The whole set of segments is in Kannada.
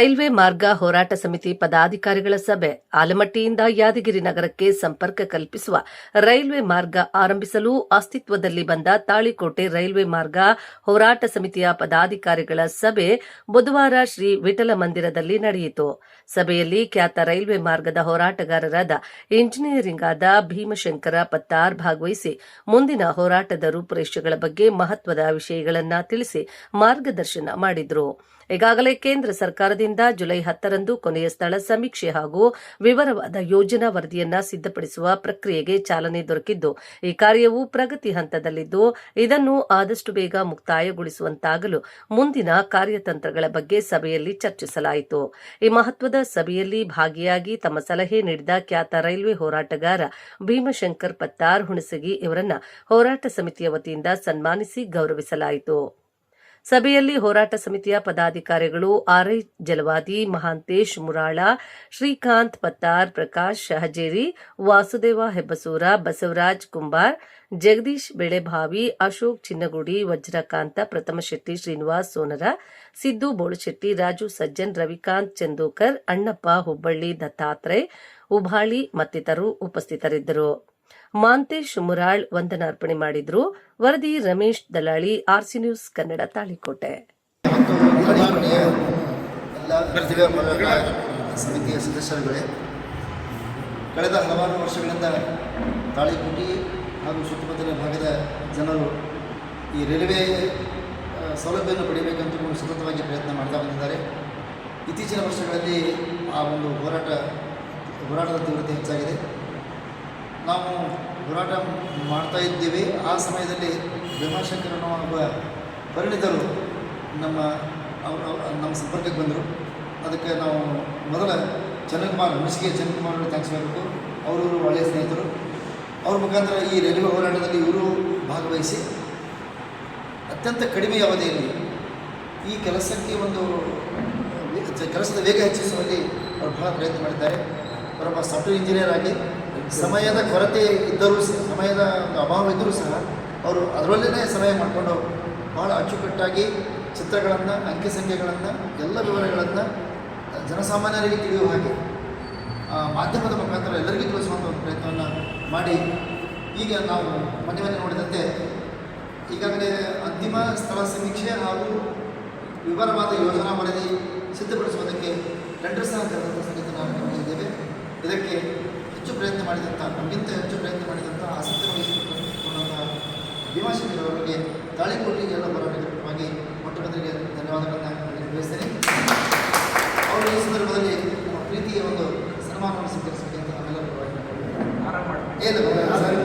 ರೈಲ್ವೆ ಮಾರ್ಗ ಹೋರಾಟ ಸಮಿತಿ ಪದಾಧಿಕಾರಿಗಳ ಸಭೆ. ಆಲಮಟ್ಟಿಯಿಂದ ಯಾದಗಿರಿ ನಗರಕ್ಕೆ ಸಂಪರ್ಕ ಕಲ್ಪಿಸುವ ರೈಲ್ವೆ ಮಾರ್ಗ ಆರಂಭಿಸಲು ಅಸ್ತಿತ್ವದಲ್ಲಿ ಬಂದ ತಾಳಿಕೋಟೆ ರೈಲ್ವೆ ಮಾರ್ಗ ಹೋರಾಟ ಸಮಿತಿಯ ಪದಾಧಿಕಾರಿಗಳ ಸಭೆ ಬುಧವಾರ ಶ್ರೀ ವಿಠಲ ಮಂದಿರದಲ್ಲಿ ನಡೆಯಿತು. ಸಭೆಯಲ್ಲಿ ಖ್ಯಾತ ರೈಲ್ವೆ ಮಾರ್ಗದ ಹೋರಾಟಗಾರರಾದ ಇಂಜಿನಿಯರಿಂಗ್ ಆದ ಭೀಮಶಂಕರ ಪತ್ತಾರ್ ಭಾಗವಹಿಸಿ ಮುಂದಿನ ಹೋರಾಟದ ರೂಪುರೇಷೆಗಳ ಬಗ್ಗೆ ಮಹತ್ವದ ವಿಷಯಗಳನ್ನು ತಿಳಿಸಿ ಮಾರ್ಗದರ್ಶನ ಮಾಡಿದರು. ಈಗಾಗಲೇ ಕೇಂದ್ರ ಸರ್ಕಾರದಿಂದ ಜುಲೈ 10ರಂದು ಕೊನೆಯ ಸ್ಥಳ ಸಮೀಕ್ಷೆ ಹಾಗೂ ವಿವರವಾದ ಯೋಜನಾ ವರದಿಯನ್ನ ಸಿದ್ಧಪಡಿಸುವ ಪ್ರಕ್ರಿಯೆಗೆ ಚಾಲನೆ ದೊರಕಿದ್ದು, ಈ ಕಾರ್ಯವು ಪ್ರಗತಿ ಹಂತದಲ್ಲಿದ್ದು ಇದನ್ನು ಆದಷ್ಟು ಬೇಗ ಮುಕ್ತಾಯಗೊಳಿಸುವಂತಾಗಲು ಮುಂದಿನ ಕಾರ್ಯತಂತ್ರಗಳ ಬಗ್ಗೆ ಸಭೆಯಲ್ಲಿ ಚರ್ಚಿಸಲಾಯಿತು. ಈ ಮಹತ್ವದ ಸಭೆಯಲ್ಲಿ ಭಾಗಿಯಾಗಿ ತಮ್ಮ ಸಲಹೆ ನೀಡಿದ ಖ್ಯಾತ ರೈಲ್ವೆ ಹೋರಾಟಗಾರ ಭೀಮಶಂಕರ್ ಪತ್ತಾರ್ ಹುಣಸಗಿ ಇವರನ್ನ ಹೋರಾಟ ಸಮಿತಿಯ ವತಿಯಿಂದ ಸನ್ಮಾನಿಸಿ ಗೌರವಿಸಲಾಯಿತು. ಸಭೆಯಲ್ಲಿ ಹೋರಾಟ ಸಮಿತಿಯ ಪದಾಧಿಕಾರಿಗಳು ಆರ್ಐ ಜಲವಾದಿ, ಮಹಾಂತೇಶ್ ಮುರಾಳ, ಶ್ರೀಕಾಂತ್ ಪತ್ತಾರ್, ಪ್ರಕಾಶ್ ಶಹಜೇರಿ, ವಾಸುದೇವ ಹೆಬ್ಬಸೂರ, ಬಸವರಾಜ್ ಕುಂಬಾರ್, ಜಗದೀಶ್ ಬೆಳೆಭಾವಿ, ಅಶೋಕ್ ಚಿನ್ನಗುಡಿ, ವಜ್ರಕಾಂತ, ಪ್ರಥಮಶೆಟ್ಟಿ, ಶ್ರೀನಿವಾಸ್ ಸೋನರ, ಸಿದ್ದು ಬೋಳಶೆಟ್ಟಿ, ರಾಜು ಸಜ್ಜನ್, ರವಿಕಾಂತ್ ಚಂದೋಕರ್, ಅಣ್ಣಪ್ಪ ಹುಬ್ಬಳ್ಳಿ, ದತ್ತಾತ್ರೇಯ ಉಭಾಳಿ ಮತ್ತಿತರರು ಉಪಸ್ಥಿತರಿದ್ದರು. ಮಾಂತೇಶ್ ಮುರಾಳ್ ವಂದನಾರ್ಪಣೆ ಮಾಡಿದ್ರು. ವರದಿ ರಮೇಶ್ ದಲಾಳಿ, ಆರ್ಸಿ ನ್ಯೂಸ್ ಕನ್ನಡ, ತಾಳಿಕೋಟೆ. ಸಮಿತಿಯ ಸದಸ್ಯರುಗಳೇ, ಕಳೆದ ಹಲವಾರು ವರ್ಷಗಳಿಂದ ತಾಳಿಕೋಟೆ ಹಾಗೂ ಸುತ್ತಮುತ್ತಲಿನ ಭಾಗದ ಜನರು ಈ ರೈಲ್ವೆ ಸೌಲಭ್ಯವನ್ನು ಪಡೆಯಬೇಕಂತ ಸತತವಾಗಿ ಪ್ರಯತ್ನ ಮಾಡ್ತಾ ಬಂದಿದ್ದಾರೆ. ಇತ್ತೀಚಿನ ವರ್ಷಗಳಲ್ಲಿ ಆ ಒಂದು ಹೋರಾಟದ ತೀವ್ರತೆ ಹೆಚ್ಚಾಗಿದೆ. ನಾವು ಹೋರಾಟ ಮಾಡ್ತಾ ಇದ್ದೀವಿ. ಆ ಸಮಯದಲ್ಲಿ ಭೀಮಶಂಕರ್ ಅನ್ನೋ ಒಬ್ಬ ಪರಿಣಿತರು ನಮ್ಮ ಸಂಪರ್ಕಕ್ಕೆ ಬಂದರು. ಅದಕ್ಕೆ ನಾವು ಮೊದಲ ಹುಣಸಗಿ ಚನ್ನಕುಮಾರ್ ಅವರು ಥ್ಯಾಂಕ್ಸ್ ಮಾಡಬೇಕು. ಅವರು ಒಳ್ಳೆಯ ಸ್ನೇಹಿತರು. ಅವ್ರ ಮುಖಾಂತರ ಈ ರೈಲ್ವೆ ಹೋರಾಟದಲ್ಲಿ ಇವರು ಭಾಗವಹಿಸಿ ಅತ್ಯಂತ ಕಡಿಮೆ ಅವಧಿಯಲ್ಲಿ ಈ ಕೆಲಸಕ್ಕೆ ಕೆಲಸದ ವೇಗ ಹೆಚ್ಚಿಸುವಲ್ಲಿ ಅವರು ಬಹಳ ಪ್ರಯತ್ನ ಮಾಡಿದ್ದಾರೆ. ಅವರೊಬ್ಬ ಸಾಫ್ಟ್ವೇರ್ ಇಂಜಿನಿಯರ್ ಆಗಿ ಸಮಯದ ಕೊರತೆ ಇದ್ದರೂ ಸಮಯದ ಅಭಾವ ಇದ್ದರೂ ಸಹ ಅವರು ಅದರಲ್ಲೇ ಸಮಯ ಮಾಡಿಕೊಂಡು ಭಾಳ ಅಚ್ಚುಕಟ್ಟಾಗಿ ಚಿತ್ರಗಳನ್ನು, ಅಂಕಿ ಸಂಖ್ಯೆಗಳನ್ನು, ಎಲ್ಲ ವಿವರಗಳನ್ನು ಜನಸಾಮಾನ್ಯರಿಗೆ ತಿಳಿಯುವ ಹಾಗೆ ಮಾಧ್ಯಮದ ಮುಖಾಂತರ ಎಲ್ಲರಿಗೂ ತಿಳಿಸುವಂಥ ಒಂದು ಪ್ರಯತ್ನವನ್ನು ಮಾಡಿ ಈಗ ನಾವು ಮೊನ್ನೆ ನೋಡಿದಂತೆ ಈಗಾಗಲೇ ಅಂತಿಮ ಸ್ಥಳ ಸಮೀಕ್ಷೆ ಹಾಗೂ ವಿವರವಾದ ಯೋಜನಾ ವರದಿ ಸಿದ್ಧಪಡಿಸುವುದಕ್ಕೆ ಟೆಂಡರ್ ಸಹ ಕರೆದಂಥ ಸಂಗತಿ ನಾವು ಗಮನಿಸಿದ್ದೇವೆ. ಇದಕ್ಕೆ ನಮಗಿಂತ ಹೆಚ್ಚು ಪ್ರಯತ್ನ ಮಾಡಿದಂಥ ಆಸಕ್ತಿ ವಹಿಸಿಕೊಂಡಂತಹ ಭೀಮಶಂಕರ್ ಅವರಿಗೆ ತಾಳಿಕೋಟೆಗೆ ಎಲ್ಲ ಹೋರಾಟವಾಗಿ ಮೊಟ್ಟಮೊದಲಿಗೆ ಧನ್ಯವಾದಗಳನ್ನು ತಿಳಿಸ್ತೇನೆ. ಅವರು ಈ ಸಂದರ್ಭದಲ್ಲಿ ನಮ್ಮ ಪ್ರೀತಿಗೆ ಒಂದು ಸನ್ಮಾನವನ್ನು ಸ್ವೀಕರಿಸಬೇಕಂತ ನಾವೆಲ್ಲರೂ ಸರ್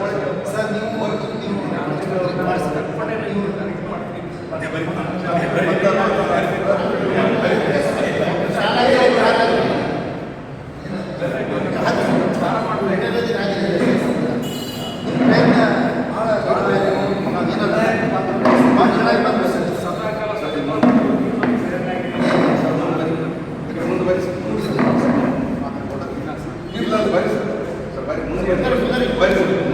ಬರಿ